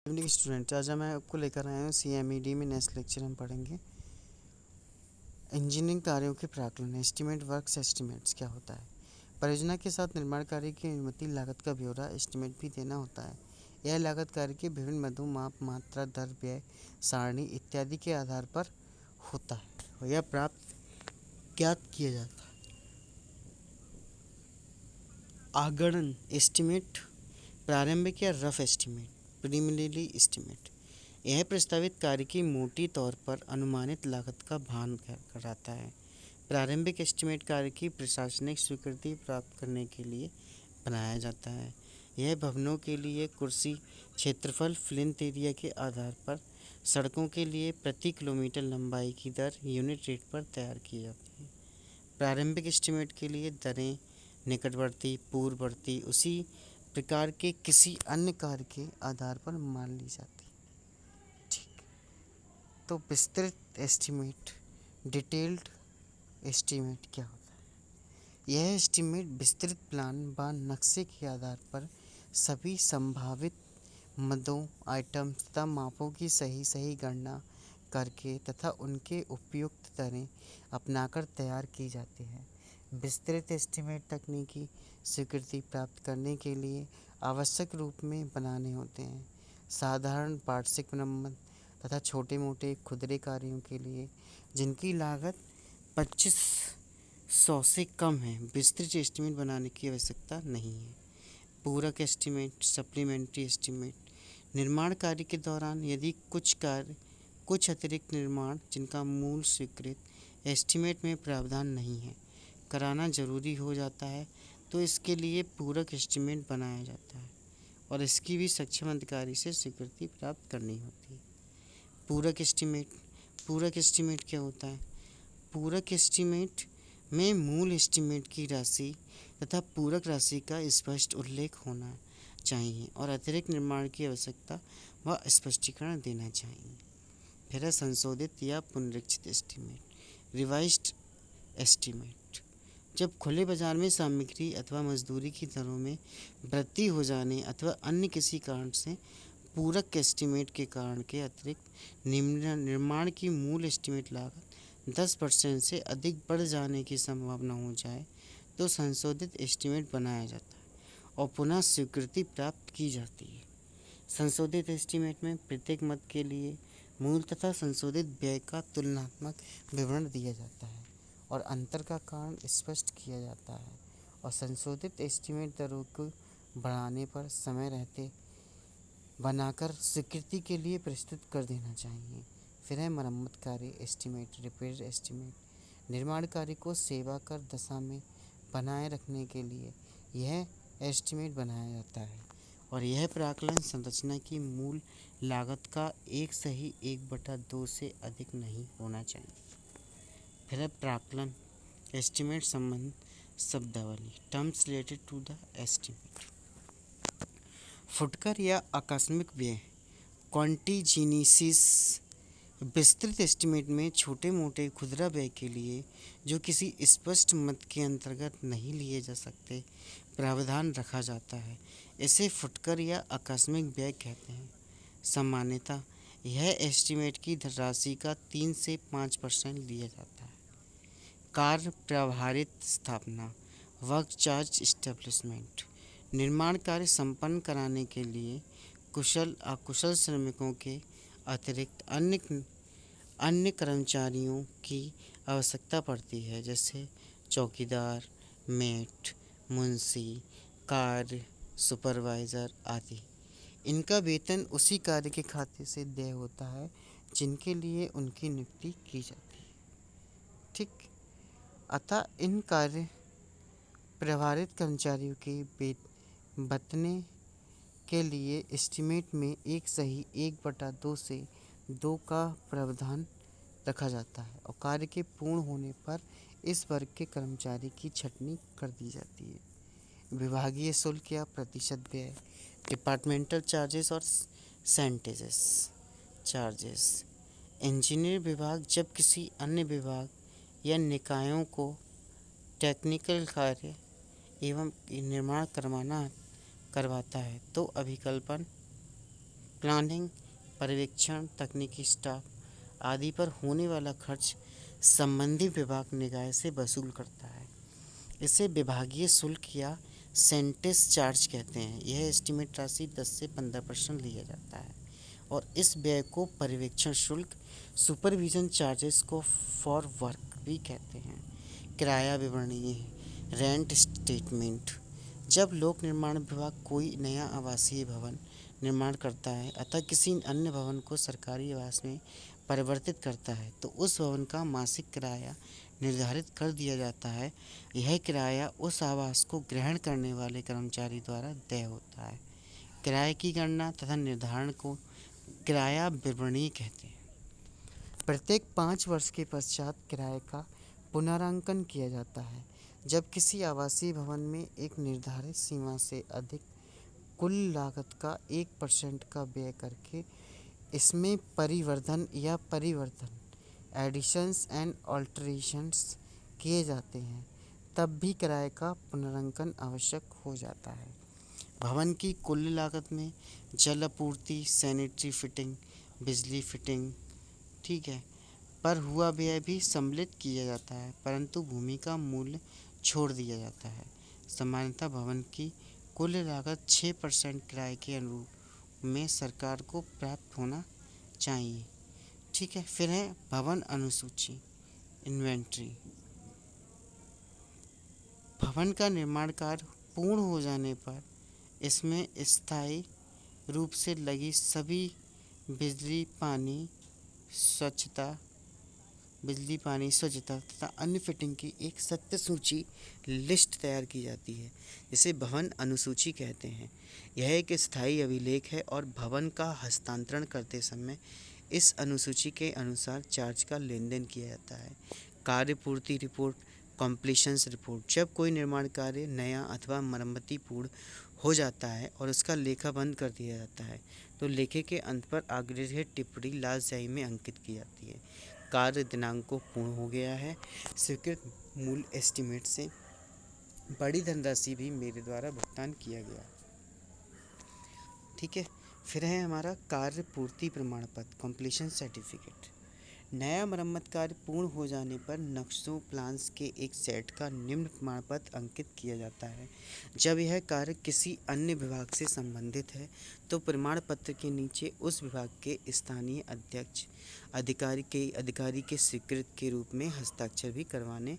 Evening student, आज मैं आपको लेकर आया हूँ CMED में नेक्स्ट लेक्चर हम पढ़ेंगे इंजीनियरिंग कार्यों के प्राकलन। एस्टीमेट वर्क्स एस्टीमेट्स क्या होता है। परियोजना के साथ निर्माण कार्य की अनुमति लागत का ब्यौरा एस्टीमेट भी देना होता है। यह लागत कार्य के विभिन्न मदों, माप, मात्रा, दर, व्यय सारणी इत्यादि के आधार पर होता है और यह प्राप्त ज्ञात किया जाता है। आगणन एस्टीमेट, प्रारंभिक या रफ एस्टीमेट, प्रीलिमिनरी एस्टीमेट। यह प्रस्तावित कार्य की मोटी तौर पर अनुमानित लागत का भान कराता है। प्रारंभिक एस्टीमेट कार्य की प्रशासनिक स्वीकृति प्राप्त करने के लिए बनाया जाता है। यह भवनों के लिए कुर्सी क्षेत्रफल फ्लिंथ एरिया के आधार पर सड़कों के लिए प्रति किलोमीटर लंबाई की दर यूनिट रेट पर तैयार की जाती है। प्रारंभिक एस्टीमेट के लिए दरें निकटवर्ती, पूर्ववर्ती, उसी प्रकार के किसी अन्य कार्य के आधार पर मान ली जाती है। ठीक, तो विस्तृत एस्टीमेट, डिटेल्ड एस्टीमेट क्या होता है। यह एस्टीमेट विस्तृत प्लान व नक्शे के आधार पर सभी संभावित मदों, आइटम तथा मापों की सही गणना करके तथा उनके उपयुक्त दरें अपनाकर तैयार की जाती है। विस्तृत एस्टीमेट तकनीकी स्वीकृति प्राप्त करने के लिए आवश्यक रूप में बनाने होते हैं। साधारण वार्षिक मरम्मत तथा छोटे मोटे खुदरे कार्यों के लिए जिनकी लागत 2500 से कम है, विस्तृत एस्टीमेट बनाने की आवश्यकता नहीं है। पूरक एस्टीमेट, सप्लीमेंट्री एस्टीमेट, निर्माण कार्य के दौरान यदि कुछ अतिरिक्त निर्माण जिनका मूल स्वीकृत एस्टीमेट में प्रावधान नहीं है कराना जरूरी हो जाता है, तो इसके लिए पूरक एस्टीमेट बनाया जाता है और इसकी भी सक्षम अधिकारी से स्वीकृति प्राप्त करनी होती है। पूरक एस्टीमेट क्या होता है। पूरक एस्टीमेट में मूल एस्टीमेट की राशि तथा पूरक राशि का स्पष्ट उल्लेख होना चाहिए और अतिरिक्त निर्माण की आवश्यकता व स्पष्टीकरण देना चाहिए। फिर है संशोधित या पुनरीक्षित एस्टीमेट, रिवाइज्ड एस्टीमेट। जब खुले बाजार में सामग्री अथवा मजदूरी की दरों में वृद्धि हो जाने अथवा अन्य किसी कारण से पूरक एस्टीमेट के कारण के अतिरिक्त निर्माण की मूल एस्टीमेट लागत 10% से अधिक बढ़ जाने की संभावना हो जाए, तो संशोधित एस्टीमेट बनाया जाता है और पुनः स्वीकृति प्राप्त की जाती है। संशोधित एस्टीमेट में प्रत्येक मद के लिए मूल तथा संशोधित व्यय का तुलनात्मक विवरण दिया जाता है और अंतर का कारण स्पष्ट किया जाता है और संशोधित एस्टीमेट दरों को बढ़ाने पर समय रहते बनाकर स्वीकृति के लिए प्रस्तुत कर देना चाहिए। फिर है मरम्मत कार्य एस्टीमेट, रिपेयर एस्टीमेट। निर्माण कार्य को सेवा कर दशा में बनाए रखने के लिए यह एस्टीमेट बनाया जाता है और यह प्राकलन संरचना की मूल लागत का 1/2 से अधिक नहीं होना चाहिए। फिर है प्राकलन एस्टीमेट संबंध शब्दावली, terms related to the estimate. फुटकर या आकस्मिक व्यय, कॉन्टीजीनिसिस। विस्तृत एस्टीमेट में छोटे मोटे खुदरा व्यय के लिए जो किसी स्पष्ट मद के अंतर्गत नहीं लिए जा सकते प्रावधान रखा जाता है, इसे फुटकर या आकस्मिक व्यय कहते हैं। सामान्यतः यह एस्टीमेट की धनराशि का 3 से 5% लिया जाता है। कार्य प्रभारित स्थापना, वर्क चार्ज एस्टेब्लिशमेंट। निर्माण कार्य संपन्न कराने के लिए कुशल अकुशल श्रमिकों के अतिरिक्त अन्य कर्मचारियों की आवश्यकता पड़ती है, जैसे चौकीदार, मेट, मुंशी, कार्य सुपरवाइज़र आदि। इनका वेतन उसी कार्य के खाते से देय होता है जिनके लिए उनकी नियुक्ति की जाती है। ठीक, अतः इन कार्य प्रभारित कर्मचारियों के वेतन के लिए एस्टीमेट में 1/2 से 2 का प्रावधान रखा जाता है और कार्य के पूर्ण होने पर इस वर्ग के कर्मचारी की छंटनी कर दी जाती है। विभागीय शुल्क या प्रतिशत व्यय, डिपार्टमेंटल चार्जेस और सेंटेजेस चार्जेस। इंजीनियर विभाग जब किसी अन्य विभाग या निकायों को टेक्निकल कार्य एवं निर्माण करवाता है, तो अभिकल्पन प्लानिंग, पर्यवेक्षण, तकनीकी स्टाफ आदि पर होने वाला खर्च संबंधित विभाग निकाय से वसूल करता है। इसे विभागीय शुल्क या सेंटेस चार्ज कहते हैं। यह एस्टीमेट राशि 10 से 15% लिया जाता है और इस व्यय को पर्यवेक्षण शुल्क, सुपरविजन चार्जेस को फॉर वर्क भी कहते हैं। किराया विवरणी, रेंट स्टेटमेंट। जब लोक निर्माण विभाग कोई नया आवासीय भवन निर्माण करता है अतः किसी अन्य भवन को सरकारी आवास में परिवर्तित करता है तो उस भवन का मासिक किराया निर्धारित कर दिया जाता है। यह किराया उस आवास को ग्रहण करने वाले कर्मचारी द्वारा तय होता है। किराए की गणना तथा निर्धारण को किराया विवरणी कहते हैं। प्रत्येक 5 वर्ष के पश्चात किराए का पुनरांकन किया जाता है। जब किसी आवासीय भवन में एक निर्धारित सीमा से अधिक कुल लागत का 1% का व्यय करके इसमें परिवर्धन या परिवर्तन एडिशंस एंड ऑल्टरेशंस किए जाते हैं तब भी किराए का पुनरांकन आवश्यक हो जाता है। भवन की कुल लागत में जल आपूर्ति, सैनिटरी फिटिंग, बिजली फिटिंग, ठीक है, पर हुआ व्यय भी सम्मिलित किया जाता है परंतु भूमि का मूल्य छोड़ दिया जाता है। सामान्यतः भवन की कुल लागत 6% किराए के अनुरूप में सरकार को प्राप्त होना चाहिए। ठीक है, फिर है भवन अनुसूची, इन्वेंट्री। भवन का निर्माण कार्य पूर्ण हो जाने पर इसमें स्थायी रूप से लगी सभी बिजली, पानी, स्वच्छता तथा अन्य फिटिंग की एक सत्य सूची लिस्ट तैयार की जाती है जिसे भवन अनुसूची कहते हैं। यह एक स्थायी अभिलेख है और भवन का हस्तांतरण करते समय इस अनुसूची के अनुसार चार्ज का लेन देन किया जाता है। कार्य पूर्ति रिपोर्ट, कॉम्प्लीशंस रिपोर्ट। जब कोई निर्माण कार्य नया अथवा मरम्मती पूर्ण हो जाता है और उसका लेखा बंद कर दिया जाता है तो लेखे के अंत पर आग्रह टिप्पणी लाल स्याही में अंकित की जाती है। कार्य दिनांक को पूर्ण हो गया है। स्वीकृत मूल एस्टीमेट से बड़ी धनराशि भी मेरे द्वारा भुगतान किया गया। ठीक है, फिर है हमारा कार्य पूर्ति प्रमाण पत्र, कंप्लीशन सर्टिफिकेट। नया मरम्मत कार्य पूर्ण हो जाने पर नक्शों प्लान्स के एक सेट का निम्न प्रमाण पत्र अंकित किया जाता है। जब यह कार्य किसी अन्य विभाग से संबंधित है तो प्रमाण पत्र के नीचे उस विभाग के स्थानीय अध्यक्ष अधिकारी के स्वीकृत के रूप में हस्ताक्षर भी करवाने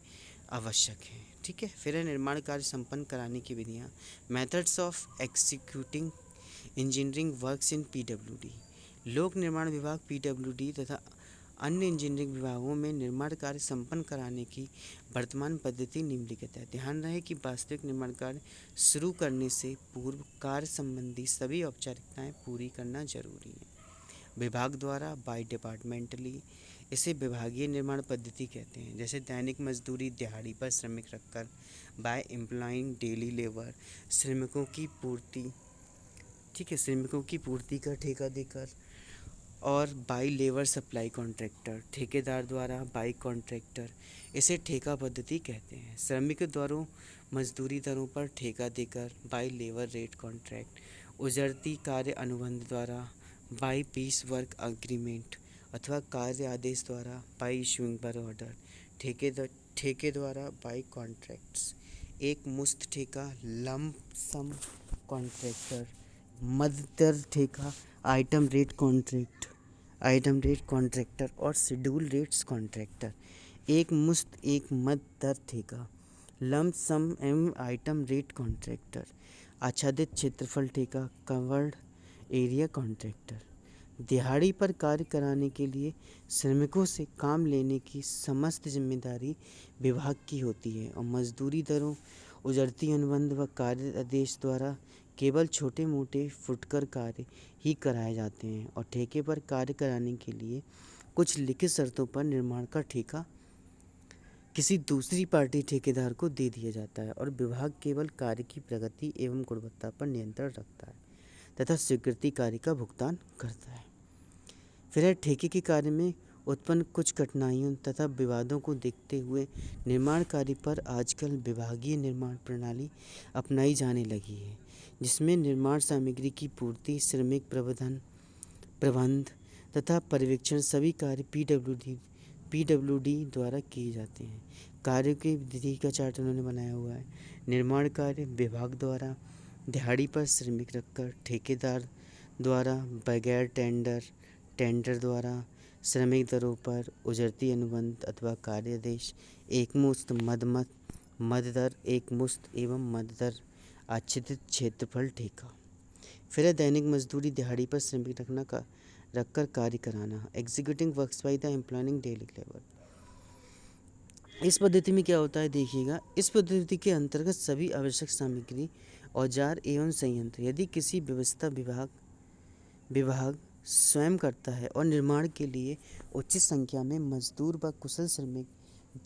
आवश्यक है। ठीक है, फिर है निर्माण कार्य संपन्न कराने की विधियाँ, methods of executing engineering works in PWD. लोक निर्माण विभाग पीडब्ल्यूडी तथा अन्य इंजीनियरिंग विभागों में निर्माण कार्य संपन्न कराने की वर्तमान पद्धति निम्नलिखित है। ध्यान रहे कि वास्तविक निर्माण कार्य शुरू करने से पूर्व कार्य संबंधी सभी औपचारिकताएं पूरी करना जरूरी है। विभाग द्वारा बाय डिपार्टमेंटली, इसे विभागीय निर्माण पद्धति कहते हैं। जैसे दैनिक मजदूरी दिहाड़ी पर श्रमिक रखकर, बाय एम्प्लॉइंग डेली लेबर, श्रमिकों की पूर्ति, ठीक है, श्रमिकों की पूर्ति का ठेका देकर, और बाई लेबर सप्लाई कॉन्ट्रैक्टर, ठेकेदार द्वारा बाई कॉन्ट्रैक्टर, इसे ठेका पद्धति कहते हैं। श्रमिक द्वारा मजदूरी दरों पर ठेका देकर, बाई लेबर रेट कॉन्ट्रैक्ट, उजरती कार्य अनुबंध द्वारा, बाई पीस वर्क अग्रीमेंट अथवा कार्य आदेश द्वारा, बाई इशूइंग पर ऑर्डर, ठेके द्वारा बाई कॉन्ट्रैक्ट्स, एक मुश्त ठेका, लंप सम कॉन्ट्रैक्टर, मद दर ठेका, आइटम रेट कॉन्ट्रैक्टर और शेड्यूल रेट्स कॉन्ट्रैक्टर। एक मुश्त एक मद दर ठेका, लंप सम एवं आइटम रेट कॉन्ट्रैक्टर, आच्छादित क्षेत्रफल ठेका, कवर्ड एरिया कॉन्ट्रैक्टर। दिहाड़ी पर कार्य कराने के लिए श्रमिकों से काम लेने की समस्त जिम्मेदारी विभाग की होती है और मजदूरी दरों, उजरती अनुबंध व कार्य आदेश द्वारा केवल छोटे मोटे फुटकर कार्य ही कराए जाते हैं और ठेके पर कार्य कराने के लिए कुछ लिखित शर्तों पर निर्माण का ठेका किसी दूसरी पार्टी ठेकेदार को दे दिया जाता है और विभाग केवल कार्य की प्रगति एवं गुणवत्ता पर नियंत्रण रखता है तथा स्वीकृति कार्य का भुगतान करता है। फिर है ठेके के कार्य में उत्पन्न कुछ कठिनाइयों तथा विवादों को देखते हुए निर्माण कार्य पर आजकल विभागीय निर्माण प्रणाली अपनाई जाने लगी है जिसमें निर्माण सामग्री की पूर्ति, श्रमिक प्रबंधन, प्रबंध तथा पर्यवेक्षण सभी कार्य पीडब्ल्यूडी द्वारा किए जाते हैं। कार्यों की विधि का चार्ट उन्होंने बनाया हुआ है। निर्माण कार्य विभाग द्वारा दिहाड़ी पर श्रमिक रखकर, ठेकेदार द्वारा बगैर टेंडर द्वारा, श्रमिक दरों पर, उजरती अनुबंध अथवा कार्यादेश, एकमुश्त मद दर, एकमुश्त एवं मद दर, आच्छादित क्षेत्रफल ठेका। फिर है दैनिक मजदूरी, दिहाड़ी पर श्रमिक रखकर कार्य कराना, executing works by the employing daily labour. इस पद्धति में क्या होता है देखिएगा, इस पद्धति के अंतर्गत सभी आवश्यक सामग्री, औजार एवं संयंत्र यदि किसी व्यवस्था विभाग स्वयं करता है और निर्माण के लिए उचित संख्या में मजदूर व कुशल श्रमिक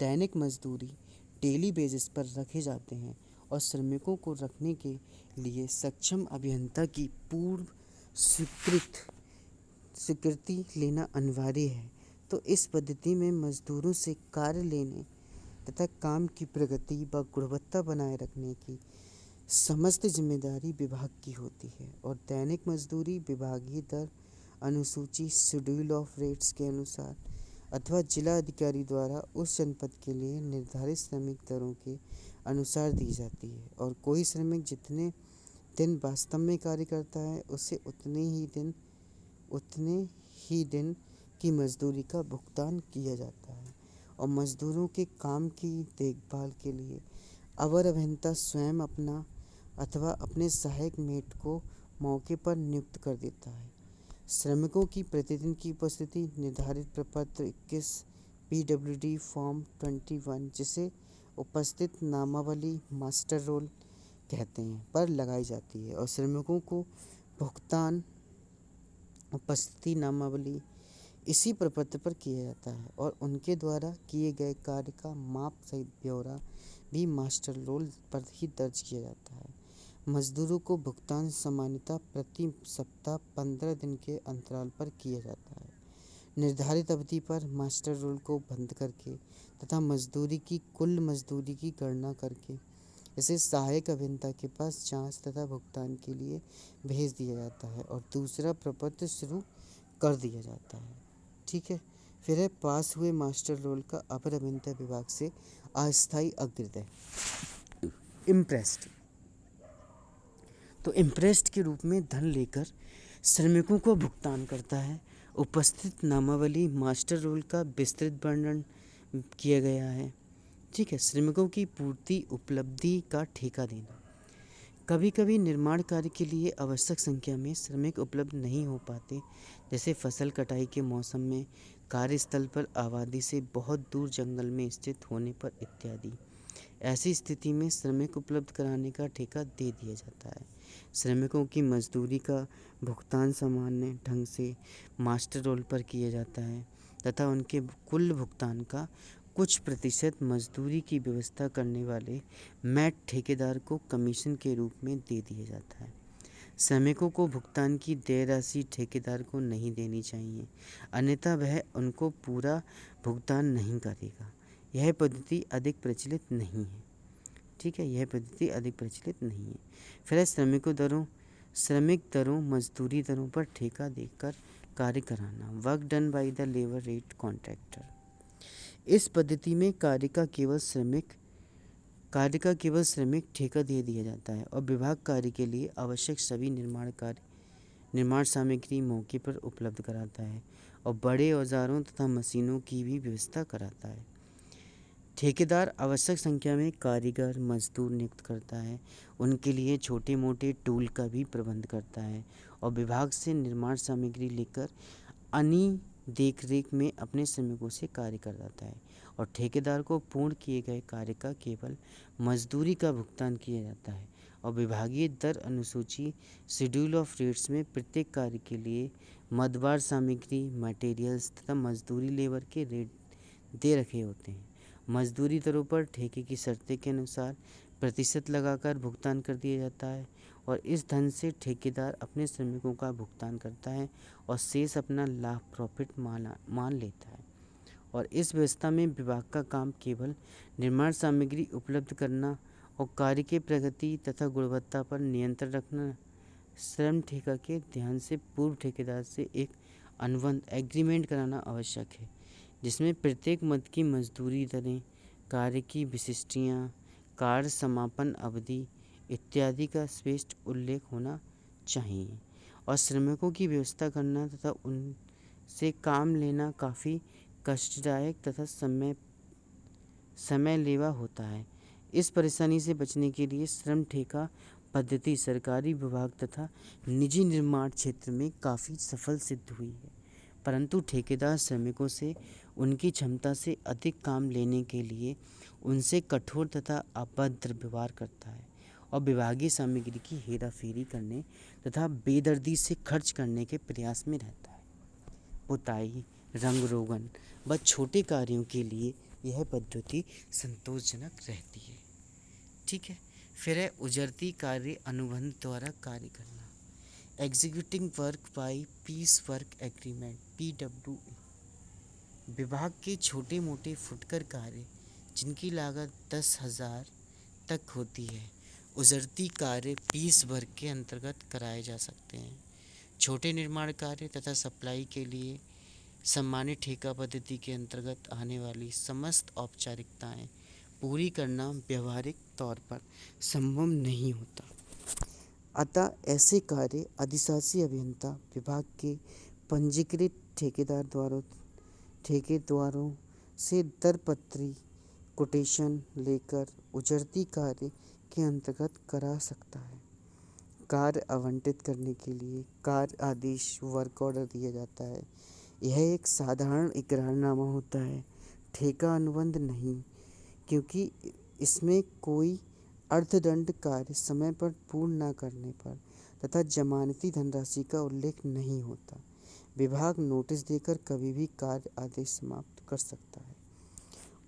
दैनिक मजदूरी डेली बेसिस पर रखे जाते हैं और श्रमिकों को रखने के लिए सक्षम अभियंता की पूर्व स्वीकृति लेना अनिवार्य है, तो इस पद्धति में मजदूरों से कार्य लेने तथा काम की प्रगति व गुणवत्ता बनाए रखने की समस्त जिम्मेदारी विभाग की होती है और दैनिक मजदूरी विभागीय दर अनुसूची शेड्यूल ऑफ रेट्स के अनुसार अथवा जिला अधिकारी द्वारा उस जनपद के लिए निर्धारित श्रमिक दरों के अनुसार दी जाती है और कोई श्रमिक जितने दिन वास्तव में कार्य करता है उसे उतने ही दिन की मजदूरी का भुगतान किया जाता है और मजदूरों के काम की देखभाल के लिए अवर अभियंता स्वयं अपना अथवा अपने सहायक मेट को मौके पर नियुक्त कर देता है। श्रमिकों की प्रतिदिन की उपस्थिति निर्धारित प्रपत्र 21 पीडब्ल्यूडी फॉर्म 21 जिसे उपस्थित नामावली मास्टर रोल कहते हैं पर लगाई जाती है और श्रमिकों को भुगतान उपस्थिति नामावली इसी प्रपत्र पर किया जाता है और उनके द्वारा किए गए कार्य का माप सहित ब्यौरा भी मास्टर रोल पर ही दर्ज किया जाता है। मजदूरों को भुगतान सामान्यतः प्रति सप्ताह 15 दिन के अंतराल पर किया जाता है। निर्धारित अवधि पर मास्टर रोल को बंद करके तथा मजदूरी की कुल मजदूरी की गणना करके इसे सहायक अभियंता के पास जांच तथा भुगतान के लिए भेज दिया जाता है और दूसरा प्रपत्र शुरू कर दिया जाता है। ठीक है। फिर है पास हुए मास्टर रोल का अपर अभियंता विभाग से अस्थायी अग्रदय इम्प्रेस्ड। तो इम्प्रेस्ड के रूप में धन लेकर श्रमिकों को भुगतान करता है। उपस्थित नामावली मास्टर रोल का विस्तृत वर्णन किया गया है। ठीक है। श्रमिकों की पूर्ति उपलब्धि का ठेका देना। कभी कभी निर्माण कार्य के लिए आवश्यक संख्या में श्रमिक उपलब्ध नहीं हो पाते, जैसे फसल कटाई के मौसम में, कार्यस्थल पर आबादी से बहुत दूर जंगल में स्थित होने पर इत्यादि। ऐसी स्थिति में श्रमिक उपलब्ध कराने का ठेका दे दिया जाता है। श्रमिकों की मजदूरी का भुगतान सामान्य ढंग से मास्टर रोल पर किया जाता है तथा उनके कुल भुगतान का कुछ प्रतिशत मजदूरी की व्यवस्था करने वाले मैट ठेकेदार को कमीशन के रूप में दे दिया जाता है। श्रमिकों को भुगतान की देय राशि ठेकेदार को नहीं देनी चाहिए, अन्यथा वह उनको पूरा भुगतान नहीं करेगा। यह पद्धति अधिक प्रचलित नहीं है। ठीक है, यह पद्धति अधिक प्रचलित नहीं है। फिर है श्रमिक दरों मजदूरी दरों पर ठेका देकर कार्य कराना, work done by the labour rate contractor. इस पद्धति में कार्य का केवल श्रमिक ठेका दे दिया जाता है और विभाग कार्य के लिए आवश्यक सभी निर्माण सामग्री मौके पर उपलब्ध कराता है और बड़े औजारों तथा मशीनों की भी व्यवस्था कराता है। ठेकेदार आवश्यक संख्या में कारीगर मजदूर नियुक्त करता है, उनके लिए छोटे मोटे टूल का भी प्रबंध करता है और विभाग से निर्माण सामग्री लेकर अन्य देख रेख में अपने श्रमिकों से कार्य कराता है और ठेकेदार को पूर्ण किए गए कार्य का केवल मजदूरी का भुगतान किया जाता है और विभागीय दर अनुसूची शेड्यूल ऑफ रेट्स में प्रत्येक कार्य के लिए मदवार सामग्री मटेरियल्स तथा मजदूरी लेबर के रेट दे रखे होते हैं। मजदूरी दरों पर ठेके की शर्तें के अनुसार प्रतिशत लगाकर भुगतान कर दिया जाता है और इस धन से ठेकेदार अपने श्रमिकों का भुगतान करता है और शेष अपना लाभ प्रॉफिट मान लेता है। और इस व्यवस्था में विभाग का काम केवल निर्माण सामग्री उपलब्ध करना और कार्य के प्रगति तथा गुणवत्ता पर नियंत्रण रखना श्रम ठेका के ध्यान से पूर्व ठेकेदार से एक अनुबंध एग्रीमेंट कराना आवश्यक है, जिसमें प्रत्येक मद की मजदूरी दरें, कार्य की विशिष्टियाँ, कार्य समापन अवधि इत्यादि का स्पष्ट उल्लेख होना चाहिए। और श्रमिकों की व्यवस्था करना तथा उनसे काम लेना काफ़ी कष्टदायक तथा समय लेवा होता है। इस परेशानी से बचने के लिए श्रम ठेका पद्धति सरकारी विभाग तथा निजी निर्माण क्षेत्र में काफ़ी सफल सिद्ध हुई है, परंतु ठेकेदार श्रमिकों से उनकी क्षमता से अधिक काम लेने के लिए उनसे कठोर तथा अभद्र व्यवहार करता है और विभागीय सामग्री की हेराफेरी करने तथा बेदर्दी से खर्च करने के प्रयास में रहता है। पुताई, रंग रोगन व छोटे कार्यों के लिए यह पद्धति संतोषजनक रहती है। ठीक है। फिर है उजरती कार्य अनुबंध द्वारा कार्य करना। Executing work by piece work agreement PWE विभाग के छोटे मोटे फुटकर कार्य जिनकी लागत 10,000 तक होती है, उजरती कार्य पीस वर्क के अंतर्गत कराए जा सकते हैं। छोटे निर्माण कार्य तथा सप्लाई के लिए सम्मानित ठेका पद्धति के अंतर्गत आने वाली समस्त औपचारिकताएं पूरी करना व्यवहारिक तौर पर संभव नहीं होता। अतः ऐसे कार्य अधिशासी अभियंता विभाग के पंजीकृत ठेकेदारों से दरपत्री कोटेशन लेकर उजरती कार्य के अंतर्गत करा सकता है। कार्य आवंटित करने के लिए कार्य आदेश वर्क ऑर्डर दिया जाता है। यह एक साधारण इकरारनामा होता है, ठेका अनुबंध नहीं, क्योंकि इसमें कोई अर्थदंड कार्य समय पर पूर्ण न करने पर तथा जमानती धनराशि का उल्लेख नहीं होता। विभाग नोटिस देकर कभी भी कार्य आदेश समाप्त कर सकता है।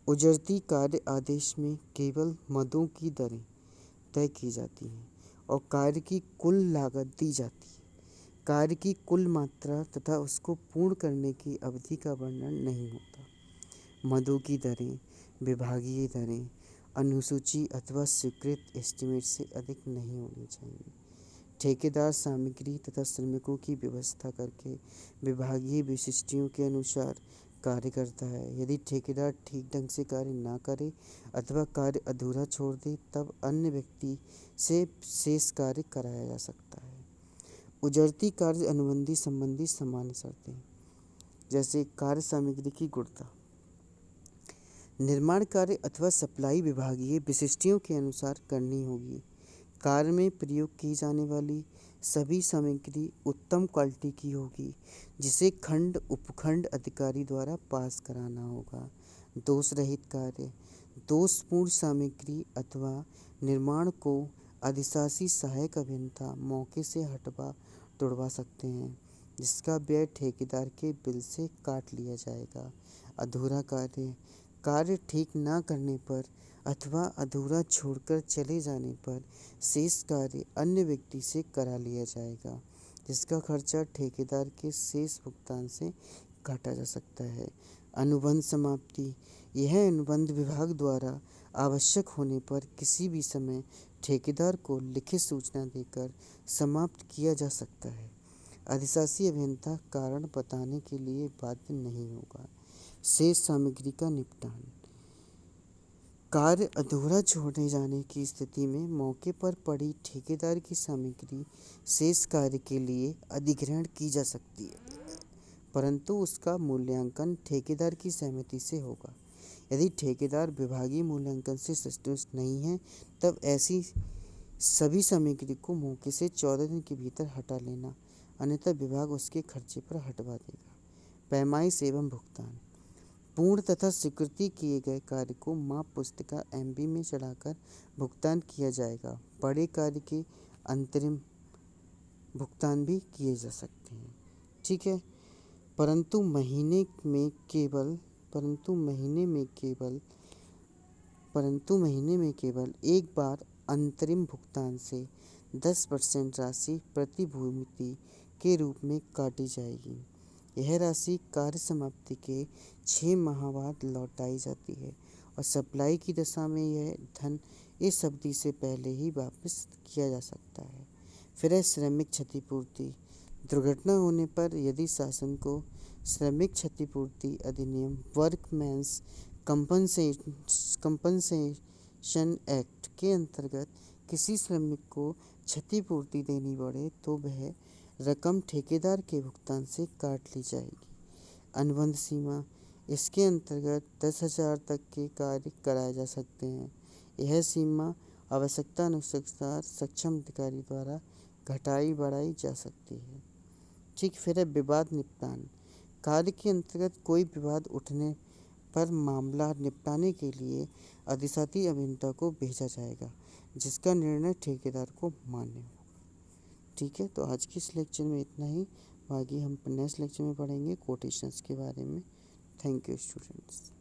उजरती कार्य आदेश में केवल मदों की दरें तय की जाती हैं और कार्य की कुल लागत दी जाती है। कार्य की कुल मात्रा तथा उसको पूर्ण करने की अवधि का वर्णन नहीं होता। मदों की दरें, विभागीय दरें अनुसूची अथवा स्वीकृत एस्टीमेट से अधिक नहीं होनी चाहिए। ठेकेदार सामग्री तथा श्रमिकों की व्यवस्था करके विभागीय विशिष्टियों के अनुसार कार्य करता है। यदि ठेकेदार ठीक ढंग से कार्य न करे अथवा कार्य अधूरा छोड़ दे, तब अन्य व्यक्ति से शेष कार्य कराया जा सकता है। उजरती कार्य अनुबंधी संबंधी सामान्य शर्तें, जैसे कार्य सामग्री की गुणवत्ता, निर्माण कार्य अथवा सप्लाई विभागीय विशिष्टियों के अनुसार करनी होगी। कार्य में प्रयोग की जाने वाली सभी सामग्री उत्तम क्वालिटी की होगी, जिसे खंड उपखंड अधिकारी द्वारा पास कराना होगा। दोष रहित कार्य, दोषपूर्ण सामग्री अथवा निर्माण को अधिशासी सहायक अभियंता मौके से हटवा तुड़वा सकते हैं, जिसका व्यय ठेकेदार के बिल से काट लिया जाएगा। अधूरा कार्य, कार्य ठीक न करने पर अथवा अधूरा छोड़कर चले जाने पर शेष कार्य अन्य व्यक्ति से करा लिया जाएगा, जिसका खर्चा ठेकेदार के शेष भुगतान से काटा जा सकता है। अनुबंध समाप्ति, यह अनुबंध विभाग द्वारा आवश्यक होने पर किसी भी समय ठेकेदार को लिखित सूचना देकर समाप्त किया जा सकता है। अधिशासी अभियंता कारण बताने के लिए बाध्य नहीं होगा। शेष सामग्री का निपटान, कार्य अधूरा छोड़े जाने की स्थिति में मौके पर पड़ी ठेकेदार की सामग्री शेष कार्य के लिए अधिग्रहण की जा सकती है, परंतु उसका मूल्यांकन ठेकेदार की सहमति से होगा। यदि ठेकेदार विभागीय मूल्यांकन से संतुष्ट नहीं है, तब ऐसी सभी सामग्री को मौके से 14 दिन के भीतर हटा लेना, अन्यथा विभाग उसके खर्चे पर हटवा देगा। पैमाइश एवं भुगतान, पूर्ण तथा स्वीकृति किए गए कार्य को माप पुस्तिका MB में चढ़ाकर भुगतान किया जाएगा। बड़े कार्य के अंतरिम भुगतान भी किए जा सकते हैं। ठीक है, परंतु महीने में केवल एक बार अंतरिम भुगतान से 10% राशि प्रतिभूति के रूप में काटी जाएगी। यह राशि कार्य समाप्ति के 6 माह बाद लौटाई जाती है और सप्लाई की दशा में यह धन इस अवधि से पहले ही वापस किया जा सकता है। फिर है श्रमिक क्षतिपूर्ति। दुर्घटना होने पर यदि शासन को श्रमिक क्षतिपूर्ति अधिनियम वर्कमैन्स कंपनसेशन एक्ट के अंतर्गत किसी श्रमिक को क्षतिपूर्ति देनी पड़े तो वह रकम ठेकेदार के भुगतान से काट ली जाएगी। अनुबंध सीमा, इसके अंतर्गत 10,000 तक के कार्य कराए जा सकते हैं। यह सीमा आवश्यकता अनुसार सक्षम अधिकारी द्वारा घटाई बढ़ाई जा सकती है। ठीक, फिर है विवाद निपटान। कार्य के अंतर्गत कोई विवाद उठने पर मामला निपटाने के लिए अधिशासी अभियंता को भेजा जाएगा, जिसका निर्णय ठेकेदार को मान्य होगा। ठीक है, तो आज की इस लेक्चर में इतना ही। बाकी हम नेक्स्ट लेक्चर में पढ़ेंगे कोटेशंस के बारे में। Thank you students.